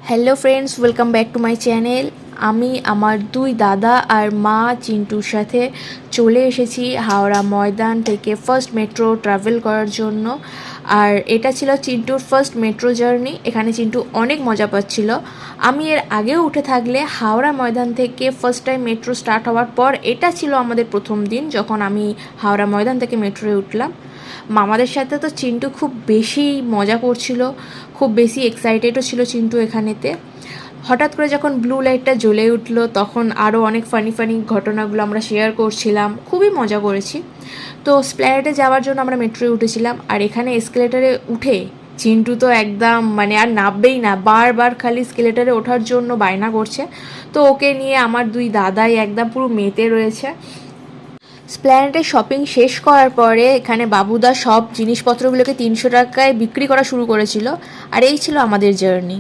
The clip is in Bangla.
Hello friends, welcome back to my channel. আমি আমার দুই দাদা আর মা চিন্টুর সাথে চলে এসেছি হাওড়া ময়দান থেকে ফার্স্ট মেট্রো ট্রাভেল করার জন্য। আর এটা ছিল চিন্টুর ফার্স্ট মেট্রো জার্নি। এখানে চিন্টু অনেক মজা পাচ্ছিল। আমি এর আগেও উঠে থাকলে হাওড়া ময়দান থেকে ফার্স্ট টাইম মেট্রো স্টার্ট হওয়ার পর এটা ছিল আমাদের প্রথম দিন যখন আমি হাওড়া ময়দান থেকে মেট্রোয় উঠলাম। মামাদের সাথে তো চিন্টু খুব বেশি মজা করছিল, খুব বেশি এক্সাইটেডও ছিল চিন্টু এখানেতে। হঠাৎ করে যখন ব্লু লাইটটা জ্বলে উঠলো তখন আরও অনেক ফানি ফানি ঘটনাগুলো আমরা শেয়ার করছিলাম, খুবই মজা করেছি। তো স্প্ল্যানেডে যাওয়ার জন্য আমরা মেট্রোয় উঠেছিলাম, আর এখানে এসকেলেটারে উঠে চিন্টু তো একদম আর নামবেই না, বারবার খালি স্কেলেটারে ওঠার জন্য বায়না করছে। তো ওকে নিয়ে আমার দুই দাদাই একদম পুরো মেতে রয়েছে। স্প্ল্যানেডে শপিং শেষ করার পরে এখানে বাবুদা সব জিনিসপত্রগুলোকে 300 টাকায় বিক্রি করা শুরু করেছিল। আর এই ছিল আমাদের জার্নি।